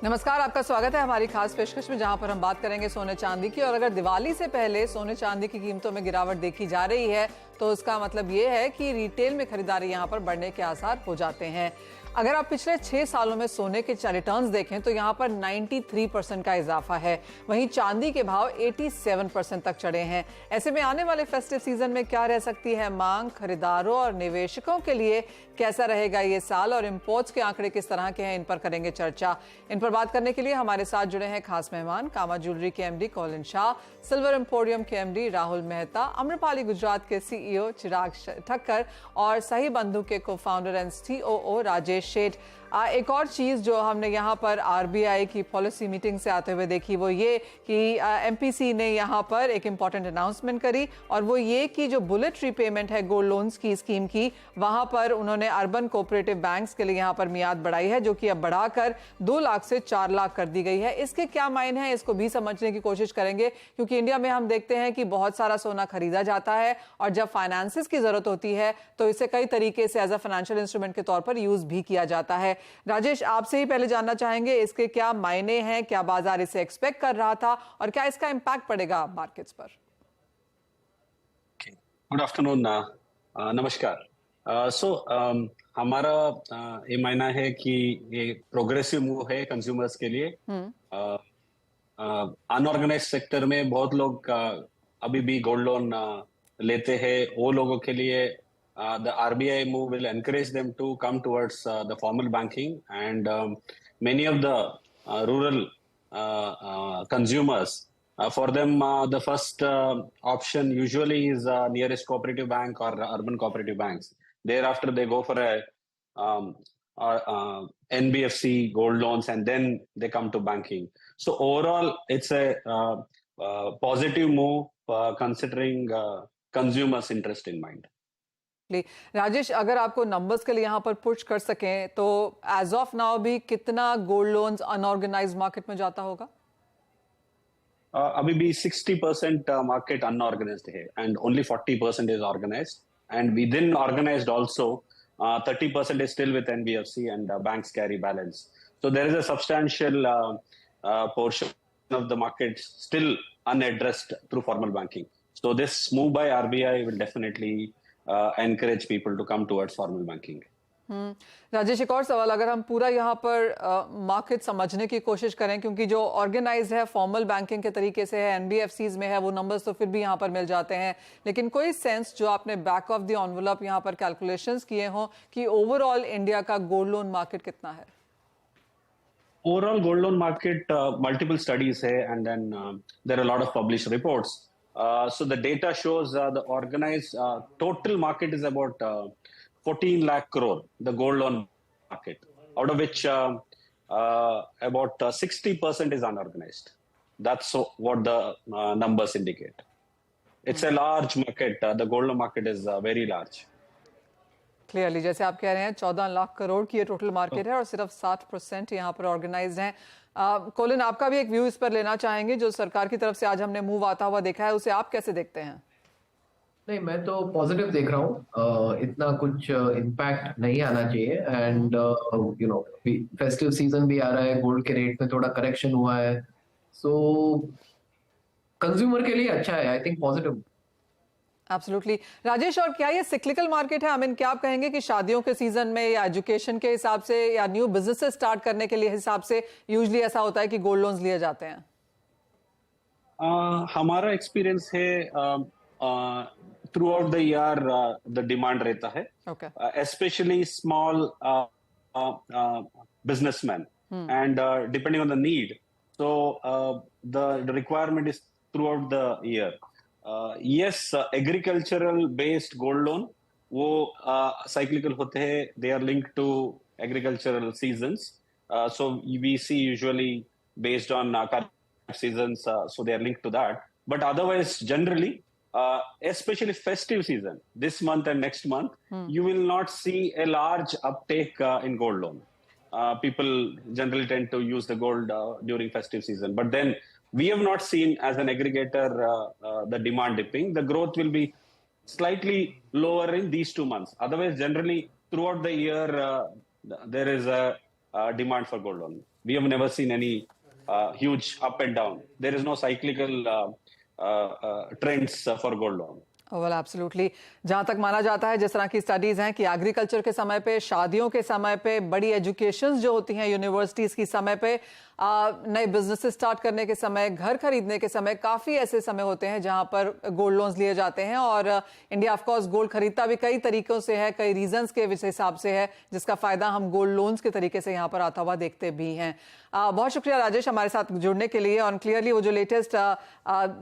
नमस्कार, आपका स्वागत है हमारी खास पेशकश में, जहां पर हम बात करेंगे सोने चांदी की। और अगर दिवाली से पहले सोने चांदी की कीमतों में गिरावट देखी जा रही है तो उसका मतलब ये है कि रिटेल में खरीदारी यहां पर बढ़ने के आसार हो जाते हैं। अगर आप पिछले 6 सालों में सोने के रिटर्न्स देखें तो यहां पर 93% का इजाफा है। वहीं चांदी के भाव 87% तक चढ़े हैं। ऐसे में आने वाले फेस्टिव सीजन में क्या रह सकती है मांग, खरीदारों और निवेशकों के लिए कैसा रहेगा ये साल, और इंपोर्ट्स के आंकड़े किस तरह के हैं, इन पर करेंगे चर्चा। इन पर बात करने के लिए हमारे साथ जुड़े हैं खास मेहमान, कामा ज्वेलरी के MD Colin Shah, silver emporium के एमडी राहुल मेहता, अम्रपाली गुजरात के सीईओ चिराग ठक्कर और सही बंधु के को founder and COO Rajesh Sheth. एक और चीज़ जो हमने यहाँ पर आरबीआई की पॉलिसी मीटिंग से आते हुए देखी वो ये कि एमपीसी ने यहाँ पर एक इम्पॉर्टेंट अनाउंसमेंट करी, और वो ये कि जो बुलेट रीपेमेंट है गोल्ड लोन्स की स्कीम की, वहाँ पर उन्होंने अर्बन कोऑपरेटिव बैंक्स के लिए यहाँ पर मियाद बढ़ाई है, जो कि अब बढ़ाकर 2 लाख से 4 लाख कर दी गई है। इसके क्या मायने हैं, इसको भी समझने की कोशिश करेंगे, क्योंकि इंडिया में हम देखते हैं कि बहुत सारा सोना खरीदा जाता है और जब फाइनेंसिस की जरूरत होती है तो इसे कई तरीके से एज अ फाइनेंशियल इंस्ट्रूमेंट के तौर पर यूज भी किया जाता है। राजेश, आपसे ही पहले जानना चाहेंगे इसके क्या मायने हैं, क्या बाजार इसे एक्सपेक्ट कर रहा था और क्या इसका इंपैक्ट पड़ेगा मार्केट्स पर? गुड आफ्टरनून, नमस्कार। हमारा ये मानना है कि ये प्रोग्रेसिव मूव है कंज्यूमर्स के लिए। अनऑर्गेनाइज सेक्टर में बहुत लोग अभी भी गोल्ड लोन लेते हैं। वो लोगों के लिए the RBI move will encourage them to come towards the formal banking, and many of the rural consumers, for them the first option usually is nearest cooperative bank or urban cooperative banks. Thereafter they go for a NBFC gold loans, and then they come to banking. So overall it's a positive move considering consumers' interest in mind. Rajesh, अगर आपको numbers के लिए यहाँ पर push कर सकें तो as of now भी कितना गोल्ड लोन्स अनऑर्गेनाइज्ड मार्केट में जाता होगा? अभी भी 60% मार्केट अनऑर्गेनाइज्ड है and only 40% is organised, and within organised also 30% is still with NBFC and banks carry balance. So there is a substantial portion of the market still unaddressed through formal banking. So this move by RBI will definitely encourage people to come towards formal banking. Rajesh, एक और सवाल, अगर हम पूरा यहाँ पर market समझने की कोशिश करें, क्योंकि जो ऑर्गेनाइज है फॉर्मल बैंकिंग के तरीके से है, एनबीएफसीज में है, वो नंबर्स तो फिर भी यहाँ पर मिल जाते हैं, लेकिन कोई सेंस जो आपने बैक ऑफ द एनवेलप यहाँ पर कैलकुलेशंस किए हों कि ओवरऑल इंडिया का गोल्ड लोन मार्केट कितना है? Overall gold loan market, multiple studies hai, and then there are a lot of published reports. So the data shows the organized total market is about 14 lakh crore, the gold loan market, out of which about 60% is unorganized. That's what the numbers indicate. It's a large market. The gold loan market is very large. Clearly, जैसे आप कह रहे हैं 14 लाख करोड़ की ये total market है और सिर्फ 60% यहाँ पर ऑर्गेनाइज्ड हैं। कोलिन, आपका भी एक व्यू इस पर लेना चाहेंगे? जो सरकार की तरफ से आज हमने मूव आता हुआ देखा है, उसे आप कैसे देखते हैं? नहीं, मैं तो पॉजिटिव देख रहा हूँ। इतना कुछ इम्पैक्ट नहीं आना चाहिए, एंड फेस्टिव सीजन भी आ रहा है, गोल्ड के रेट में थोड़ा करेक्शन हुआ है, सो कंज्यूमर के लिए अच्छा है। I think positive. Absolutely. Rajesh, और क्या ये सिक्लिकल मार्केट है? क्या आप कहेंगे कि शादियों के सीजन में या एजुकेशन के हिसाब से या न्यू बिजनेसेस स्टार्ट करने के लिए हिसाब से यूजुअली ऐसा होता है कि गोल्ड लोन्स लिए जाते हैं? हमारा एक्सपीरियंस है through out the year the demand रहता है, especially small businessman, and depending on the need, so the requirement is through out the year. Yes, agricultural based gold loan वो cyclical होते हैं, they are linked to agricultural seasons, so we see usually based on current seasons, so they are linked to that. But otherwise generally, especially festive season, this month and next month, you will not see a large uptake in gold loan. People generally tend to use the gold during festive season, but then we have not seen as an aggregator the demand dipping. The growth will be slightly lower in these 2 months. Otherwise, generally throughout the year, there is a demand for gold loan. We have never seen any huge up and down. There is no cyclical trends for gold loan. Well absolutely, जहां तक माना जाता है जिस तरह की studies हैं कि एग्रीकल्चर के समय पे, शादियों के समय पे, बड़ी एजुकेशंस जो होती हैं यूनिवर्सिटीज की समय पे, नए बिजनेसेस स्टार्ट करने के समय, घर खरीदने के समय, काफ़ी ऐसे समय होते हैं जहां पर गोल्ड लोन्स लिए जाते हैं। और इंडिया ऑफ कोर्स गोल्ड खरीदता भी कई तरीकों से है, कई रीजंस के हिसाब से है, जिसका फ़ायदा हम गोल्ड लोन्स के तरीके से यहाँ पर आता हुआ देखते भी हैं। बहुत शुक्रिया राजेश हमारे साथ जुड़ने के लिए, और क्लियरली वो जो लेटेस्ट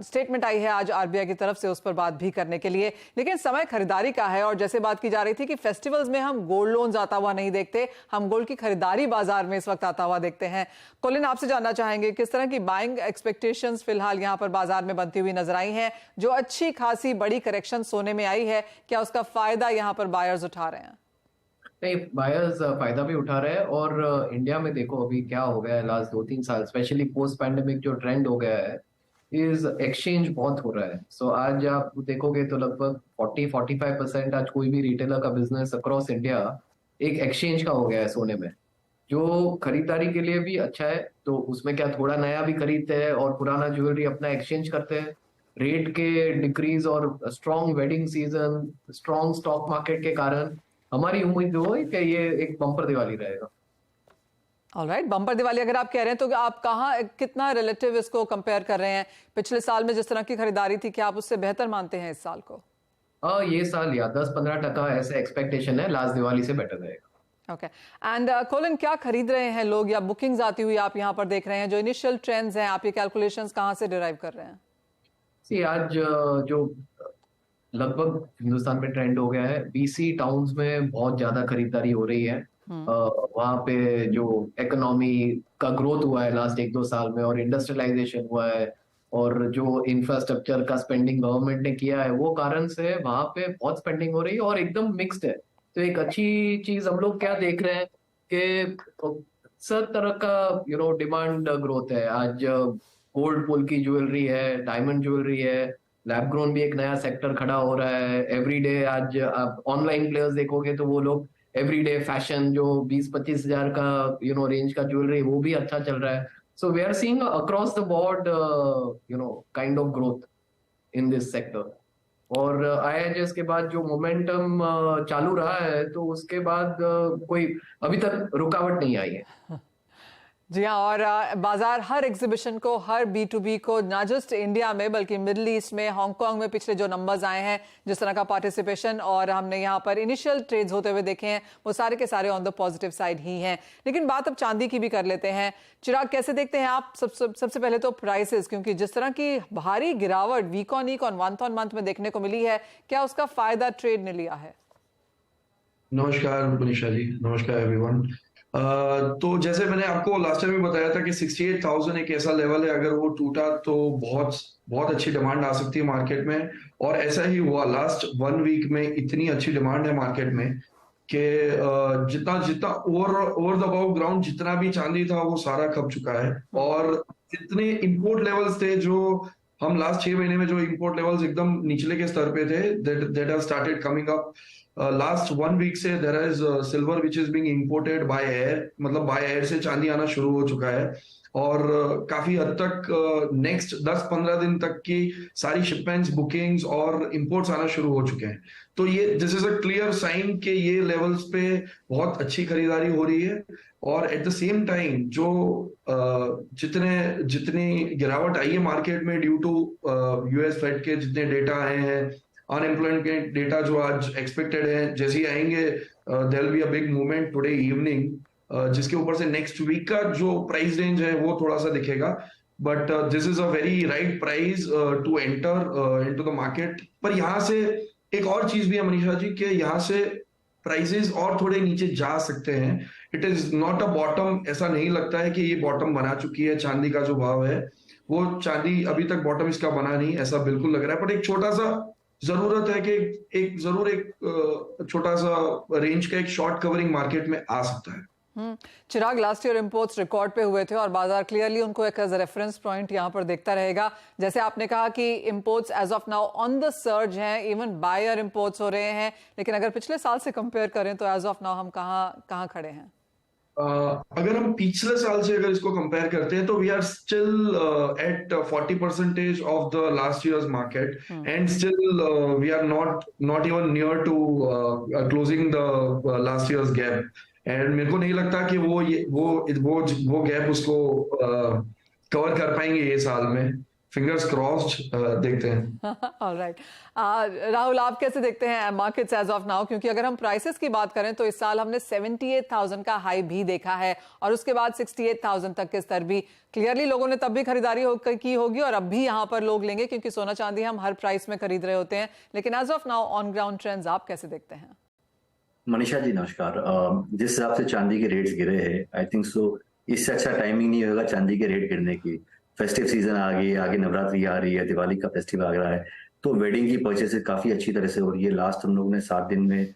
स्टेटमेंट आई है आज आरबीआई की तरफ से, उस पर बात भी करने के लिए। लेकिन समय खरीदारी का है, और जैसे बात की जा रही थी कि फेस्टिवल्स में हम गोल्ड लोन्स आता हुआ नहीं देखते, हम गोल्ड की खरीदारी बाजार में इस वक्त आता हुआ देखते हैं। कोलिन, आपसे जानना चाहेंगे किस तरह की बाइंग एक्सपेक्टेशंस फिलहाल यहाँ पर बाजार में बनती हुई नजर आई हैं? जो अच्छी खासी बड़ी करेक्शन सोने में आई है, क्या उसका फायदा यहाँ पर बायर्स उठा रहे हैं? नहीं, बायर्स फायदा भी उठा रहे हैं। और इंडिया में देखो अभी क्या हो गया है लास्ट 2-3 साल, स्पेशली पोस्ट पैंडेमिक जो ट्रेंड हो गया है इज एक्सचेंज बहुत हो रहा है। सो आज आप देखोगे तो लगभग 40-45% आज कोई भी रिटेलर का बिजनेस अक्रॉस इंडिया एक एक्सचेंज का हो गया है सोने में, जो खरीदारी के लिए भी अच्छा है। तो उसमें क्या, थोड़ा नया भी खरीदते हैं और पुराना ज्वेलरी अपना एक्सचेंज करते हैं। रेट के डिक्रीज और strong wedding season, strong stock market के कारण हमारी उम्मीद हो कि ये एक बम्पर दिवाली रहेगा। ऑलराइट, बम्पर दिवाली अगर आप कह रहे हैं तो आप कहाँ, कितना रिलेटिव इसको कंपेयर कर रहे हैं पिछले साल में जिस तरह की खरीदारी थी, क्या आप उससे बेहतर मानते हैं इस साल को? ये साल या 10-15% ऐसे एक्सपेक्टेशन है, लास्ट दिवाली से बेटर रहेगा। ओके, एंड कोलिन, क्या खरीद रहे हैं लोग या बुकिंग्स आती हुई आप यहाँ पर देख रहे हैं? जो इनिशियल ट्रेंड्स हैं, आप ये कैलकुलेशंस कहाँ से डिराइव कर रहे हैं? आज जो लगभग हिंदुस्तान में ट्रेंड हो गया है, बीसी टाउन्स में बहुत ज्यादा खरीदारी हो रही है। वहां पे जो इकोनॉमी का ग्रोथ हुआ है लास्ट 1-2 साल में, और इंडस्ट्रियलाइजेशन हुआ है, और जो इंफ्रास्ट्रक्चर का स्पेंडिंग गवर्नमेंट ने किया है, वो कारण से वहां पे बहुत स्पेंडिंग हो रही है और एकदम मिक्स्ड है। तो एक अच्छी चीज हम लोग क्या देख रहे हैं कि सब तरह का डिमांड ग्रोथ है। आज गोल्ड पुल की ज्वेलरी है, डायमंड ज्वेलरी है, लैब ग्रोन भी एक नया सेक्टर खड़ा हो रहा है। एवरीडे आज आप ऑनलाइन प्लेयर्स देखोगे तो वो लोग एवरीडे फैशन जो 20-25 हजार का रेंज का ज्वेलरी, वो भी अच्छा चल रहा है। So we are seeing across the board kind of growth in this sector. और आईएचएस के बाद जो मोमेंटम चालू रहा है, तो उसके बाद कोई अभी तक रुकावट नहीं आई है। जी हाँ, और बाजार हर एग्जीबिशन को, हर B2B को, ना जस्ट इंडिया में बल्कि मिडिल ईस्ट में, हांगकांग में पिछले जो नंबर्स आए हैं, जिस तरह का पार्टिसिपेशन और हमने यहाँ पर इनिशियल ट्रेड्स होते हुए देखे हैं, वो सारे के सारे ऑन द पॉजिटिव साइड ही हैं। लेकिन बात अब चांदी की भी कर लेते हैं। चिराग, कैसे देखते हैं आप सबसे पहले तो प्राइसेस, क्योंकि जिस तरह की भारी गिरावट वीक ऑन वीक और मंथ ऑन मंथ में देखने को मिली है, क्या उसका फायदा ट्रेड ने लिया है? नमस्कार मनीषा जी, नमस्कार एवरीवन। तो जैसे मैंने आपको लास्ट टाइम भी बताया था कि 68,000 एक ऐसा लेवल है, अगर वो टूटा तो बहुत बहुत अच्छी डिमांड आ सकती है मार्केट में। और ऐसा ही हुआ, लास्ट 1 वीक में इतनी अच्छी डिमांड है मार्केट में कि जितना जितना ओवर द अबव ग्राउंड जितना भी चांदी था वो सारा खप चुका है। और जितने इंपोर्ट लेवल्स थे, जो हम लास्ट 6 महीने में जो इंपोर्ट लेवल्स एकदम निचले के स्तर पे थे, that have started coming up. Last 1 week से there is silver which is being imported by air, मतलब बाय एयर से चांदी आना शुरू हो चुका है। और काफी हद तक नेक्स्ट 10-15 दिन तक की सारी शिपमेंट्स, बुकिंग्स और इंपोर्ट्स आना शुरू हो चुके हैं। तो ये this is a clear sign कि ये लेवल्स पे बहुत अच्छी खरीदारी हो रही है। और एट द सेम टाइम जो जितनी गिरावट आई है मार्केट में ड्यू टू यूएस फेड के जितने डेटा आए हैं, अनएम्प्लॉयमेंट के डेटा जो आज एक्सपेक्टेड है, जैसे ही आएंगे there will be a big movement today evening, जिसके ऊपर से नेक्स्ट वीक का जो प्राइस रेंज है वो थोड़ा सा दिखेगा। But this is a very right price to enter into the market. पर यहाँ से एक और चीज भी है मनीषा जी, कि यहाँ से प्राइसेस और थोड़े नीचे जा सकते हैं। It is not a bottom, ऐसा नहीं लगता है कि ये बॉटम बना चुकी है चांदी का जो भाव है, वो चांदी अभी तक बॉटम इसका बना नहीं, ऐसा बिल्कुल लग रहा है। बट एक छोटा सा जरूरत है कि एक छोटा सा रेंज का एक शॉर्ट कवरिंग मार्केट में आ सकता है। चिराग, लास्ट ईयर इंपोर्ट्स रिकॉर्ड पे हुए थे और बाजार क्लियरली उनको एक एज रेफरेंस पॉइंट यहाँ पर देखता रहेगा। जैसे आपने कहा कि imports as of now on the surge हैं, इवन बायर इंपोर्ट्स हो रहे हैं, लेकिन अगर पिछले साल से कंपेयर करें तो एज ऑफ नाउ हम कहाँ खड़े हैं? अगर हम पिछले साल से अगर इसको कंपेयर करते हैं तो we are still at 40% of the last years market and still we are not even near to closing the last years gap and मेरे को नहीं लगता कि वो गैप उसको कवर कर पाएंगे ये साल में। फिंगर्स क्रॉस्ड, देखते हैं। ऑलराइट, राहुल आप कैसे देखते हैं मार्केट्स एज ऑफ नाउ, क्योंकि अगर हम प्राइसेस की बात करें तो इस साल हमने 78,000 का हाई भी देखा है और उसके बाद 68,000 तक के स्तर भी। क्लियरली लोगों ने तब भी खरीदारी की होगी और अब भी यहाँ पर लोग लेंगे, क्योंकि सोना चांदी हम हर प्राइस में खरीद रहे होते हैं। लेकिन as of now on ground trends आप कैसे देखते हैं? मनीषा जी नमस्कार। जिस हिसाब से चांदी के रेट्स गिरे हैं, आई थिंक सो इससे अच्छा टाइमिंग नहीं होगा चांदी के रेट गिरने की। फेस्टिव सीजन आ गई, आगे नवरात्रि आ रही है, दिवाली का फेस्टिव आ रहा है, तो वेडिंग की परचेसेस काफी अच्छी तरह से हो रही है। लास्ट हम लोगों ने 7 दिन में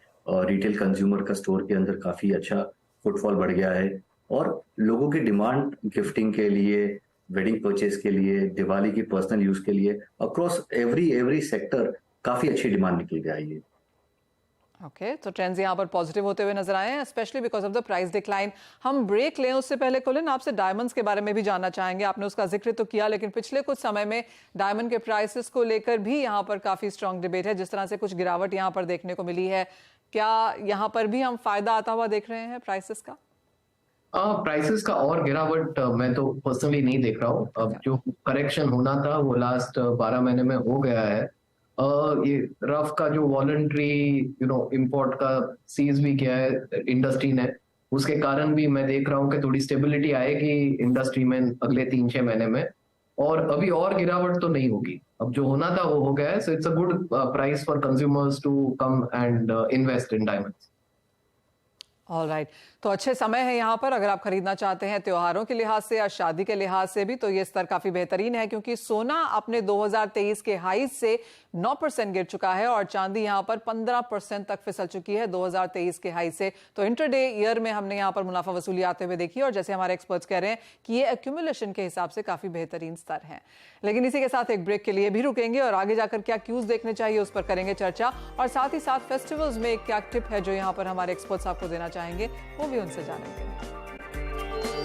रिटेल कंज्यूमर का स्टोर के अंदर काफी अच्छा फुटफॉल बढ़ गया है और लोगों की डिमांड गिफ्टिंग के लिए, वेडिंग परचेज के लिए, दिवाली की पर्सनल यूज के लिए अक्रॉस एवरी सेक्टर काफी अच्छी डिमांड निकल के आई है। ओके, तो ट्रेंड्स यहाँ पर पॉजिटिव होते हुए नजर आए हैं, specially because of the price decline. हम ब्रेक लें उससे पहले कुलिन आपसे डायमंड्स के बारे में भी जानना चाहेंगे। आपने उसका जिक्र तो किया, लेकिन पिछले कुछ समय में डायमंड के प्राइसेस को लेकर भी यहाँ पर काफी स्ट्रॉन्ग डिबेट है। जिस तरह से कुछ गिरावट यहाँ पर देखने को मिली है, क्या यहाँ पर भी हम फायदा आता हुआ देख रहे हैं प्राइसेस का? प्राइसेस का और गिरावट मैं तो पर्सनली नहीं देख रहा हूँ। अब जो करेक्शन होना था वो लास्ट 12 महीने में हो गया है। ये रफ का जो वॉलंटरी इंपोर्ट का सीज भी किया है इंडस्ट्री ने, उसके कारण भी मैं देख रहा हूँ कि थोड़ी स्टेबिलिटी आएगी इंडस्ट्री में अगले 3-6 महीने में, और अभी और गिरावट तो नहीं होगी। अब जो होना था वो हो गया है, so it's a good price for consumers to come and invest in diamonds. Alright, तो अच्छे समय है यहाँ पर अगर आप खरीदना चाहते हैं त्योहारों के लिहाज से या शादी के लिहाज से भी, तो ये स्तर काफी बेहतरीन है, क्योंकि सोना अपने 2023 के हाई से 9% गिर चुका है और चांदी यहाँ पर 15% तक फिसल चुकी है 2023 के हाई से। तो इंटरडे ईयर में हमने यहाँ पर मुनाफा वसूली आते हुए देखी, और जैसे हमारे एक्सपर्ट्स कह रहे हैं कि ये एक्यूमुलेशन के हिसाब से काफी बेहतरीन स्तर है। लेकिन इसी के साथ एक ब्रेक के लिए भी रुकेंगे और आगे जाकर क्या क्यूज देखने चाहिए उस पर करेंगे चर्चा, और साथ ही साथ फेस्टिवल्स में क्या टिप है जो यहाँ पर हमारे एक्सपर्ट्स आपको देना चाहेंगे, वो भी उनसे जानेंगे।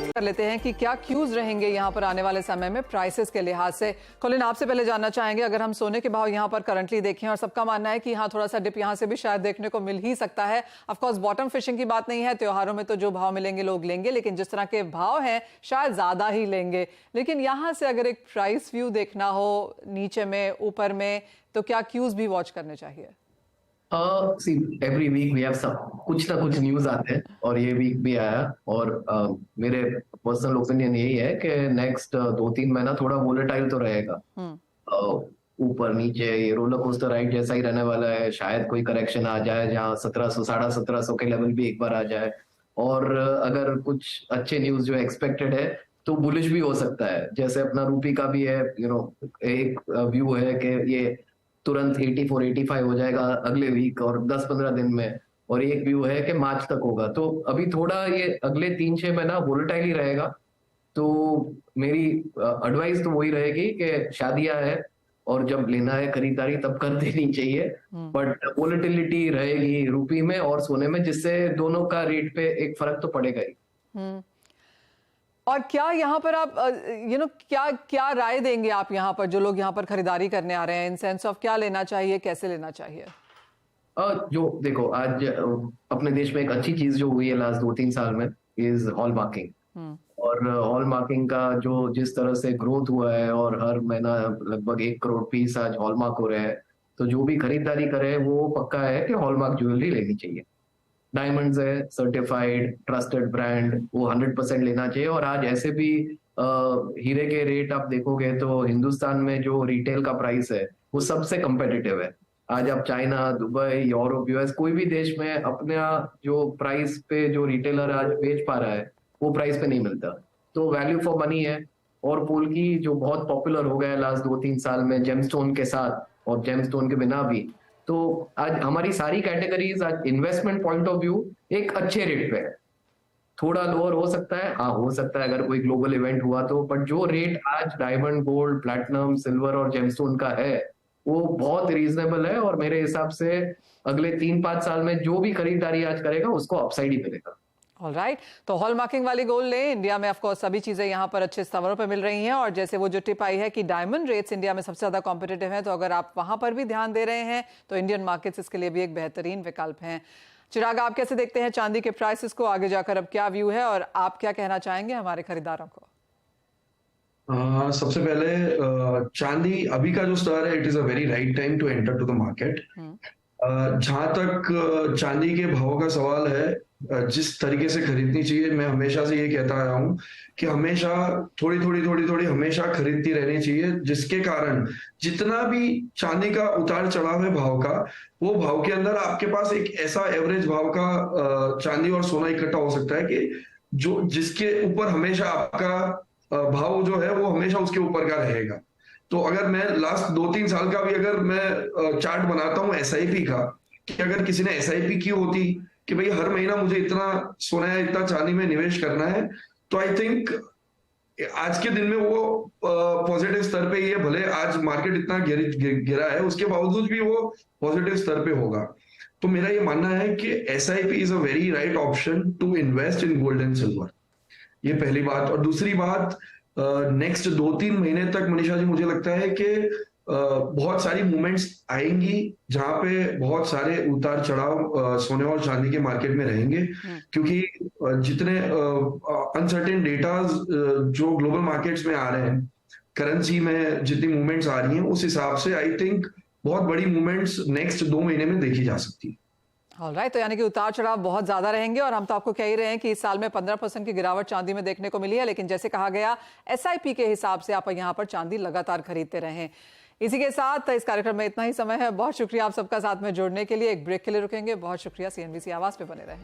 कर लेते हैं कि क्या क्यूज रहेंगे यहाँ पर आने वाले समय में प्राइसेस के लिहाज से। कोलिन आपसे पहले जानना चाहेंगे, अगर हम सोने के भाव यहाँ पर करंटली देखें, और सबका मानना है कि यहाँ थोड़ा सा डिप यहाँ से भी शायद देखने को मिल ही सकता है। ऑफ कोर्स बॉटम फिशिंग की बात नहीं है, त्योहारों में तो जो भाव मिलेंगे लोग लेंगे, लेकिन जिस तरह के भाव हैं शायद ज्यादा ही लेंगे। लेकिन यहाँ से अगर एक प्राइस व्यू देखना हो नीचे में ऊपर में, तो क्या क्यूज भी वॉच करने चाहिए? See every week we have कुछ ना कुछ न्यूज आते हैं, और ये वीक भी आया, और मेरे पर्सनल ओपिनियन यही है कि नेक्स्ट 2-3 महीना थोड़ा वोलेटाइल तो रहेगा। ऊपर नीचे ये रोलर कोस्टर राइड जैसा ही रहने वाला है। शायद कोई करेक्शन आ जाए जहाँ 1700 1750 के लेवल भी एक बार आ जाए, और अगर कुछ अच्छे न्यूज जो एक्सपेक्टेड है तो बुलिश भी हो सकता है। जैसे अपना रूपी का भी है, एक व्यू है कि ये तुरंत 84-85 हो जाएगा अगले वीक और 10-15 दिन में, और एक व्यू है कि मार्च तक होगा। तो अभी थोड़ा ये अगले 3-6 महीना वोलेटाइल ही रहेगा। तो मेरी एडवाइस तो वही रहेगी कि शादियां है और जब लेना है खरीदारी तब कर देनी चाहिए, बट वोलेटिलिटी रहेगी रूपी में और सोने में, जिससे दोनों का रेट पे एक फर्क तो पड़ेगा ही। और क्या यहाँ पर आप क्या राय देंगे आप यहाँ पर जो लोग यहाँ पर खरीदारी करने आ रहे हैं, इन सेंस ऑफ क्या लेना चाहिए, कैसे लेना चाहिए? जो देखो आज अपने देश में एक अच्छी चीज जो हुई है लास्ट 2-3 साल में इज हॉल मार्किंग। और हॉल मार्किंग का जो जिस तरह से ग्रोथ हुआ है, और हर महीना लगभग 1 करोड़ पीस आज हॉलमार्क हो रहे हैं, तो जो भी खरीदारी करे वो पक्का है कि हॉलमार्क ज्वेलरी लेनी चाहिए। डायमंड्स है, सर्टिफाइड ट्रस्टेड ब्रांड, वो 100% लेना चाहिए। और आज ऐसे भी हीरे के रेट आप देखोगे तो हिंदुस्तान में जो रिटेल का प्राइस है वो सबसे कंपेटिटिव है। आज आप चाइना, दुबई, यूरोप, यूएस कोई भी देश में अपना जो प्राइस पे जो रिटेलर आज बेच पा रहा है वो प्राइस पे नहीं मिलता। तो वैल्यू फॉर मनी है। और पोल्की जो बहुत पॉपुलर हो गया है लास्ट 2-3 साल में जेमस्टोन के साथ और जेमस्टोन के बिना भी, तो आज हमारी सारी कैटेगरीज आज इन्वेस्टमेंट पॉइंट ऑफ व्यू एक अच्छे रेट पे है। थोड़ा लोअर हो सकता है, हाँ हो सकता है अगर कोई ग्लोबल इवेंट हुआ तो, बट जो रेट आज डायमंड, गोल्ड, प्लैटिनम, सिल्वर और जेमस्टोन का है वो बहुत रीजनेबल है। और मेरे हिसाब से अगले 3-5 साल में जो भी खरीदारी आज करेगा उसको अपसाइड ही मिलेगा। ऑलराइट, तो हॉलमार्किंग वाली गोल्ड ले। इंडिया में ऑफ कोर्स सभी चीजें यहाँ पर अच्छे स्तरों पर मिल रही हैं, और जैसे वो जो टिप आई है कि डायमंड रेट्स इंडिया में सबसे ज्यादा कॉम्पिटिटिव हैं, तो अगर आप वहां पर भी ध्यान दे रहे हैं तो इंडियन मार्केट्स इसके लिए भी एक बेहतरीन विकल्प हैं। चिराग, आप कैसे देखते हैं चांदी के प्राइसेस को? आगे जाकर अब क्या व्यू है और आप क्या कहना चाहेंगे हमारे खरीदारों को? सबसे पहले चांदी अभी का जो स्तर है, it is a very right time to enter to the market. जहां तक चांदी के भाव का सवाल है, जिस तरीके से खरीदनी चाहिए, मैं हमेशा से ये कहता आया हूं कि हमेशा थोड़ी हमेशा खरीदती रहनी चाहिए, जिसके कारण जितना भी चांदी का उतार चढ़ाव है भाव का, वो भाव के अंदर आपके पास एक ऐसा एवरेज भाव का चांदी और सोना इकट्ठा हो सकता है कि जो जिसके ऊपर हमेशा आपका भाव जो है वो हमेशा उसके ऊपर का रहेगा। तो अगर मैं लास्ट 2-3 साल का भी अगर मैं चार्ट बनाता हूँ एसआईपी का, कि अगर किसी ने एसआईपी की होती कि भाई हर महीना मुझे इतना सोना या इतना चांदी में निवेश करना है, तो आई थिंक आज के दिन में वो पॉजिटिव स्तर पे ही है। भले आज मार्केट इतना गिरा है, उसके बावजूद भी वो पॉजिटिव स्तर पे होगा। तो मेरा ये मानना है कि SIP is a very right option to invest in gold and silver. ये पहली बात। और दूसरी बात, नेक्स्ट 2-3 महीने तक मनीषा जी मुझे लगता है कि बहुत सारी मूवमेंट्स आएंगी जहां पे बहुत सारे उतार चढ़ाव सोने और चांदी के मार्केट में रहेंगे, क्योंकि जितने अनसर्टेन डेटाज जो ग्लोबल मार्केट्स में आ रहे हैं, करेंसी में जितनी मूवमेंट्स आ रही हैं, उस हिसाब से आई थिंक बहुत बड़ी मूवमेंट्स नेक्स्ट 2 महीने में देखी जा सकती है। ऑलराइट, तो यानी कि उतार चढ़ाव बहुत ज्यादा रहेंगे, और हम तो आपको कह ही रहे हैं कि इस साल में 15% की गिरावट चांदी में देखने को मिली है, लेकिन जैसे कहा गया एसआईपी के हिसाब से आप यहाँ पर चांदी लगातार खरीदते रहें। इसी के साथ इस कार्यक्रम में इतना ही समय है। बहुत शुक्रिया आप सबका साथ में जुड़ने के लिए। एक ब्रेक के लिए रुकेंगे। बहुत शुक्रिया। CNBC आवाज पे बने रहें।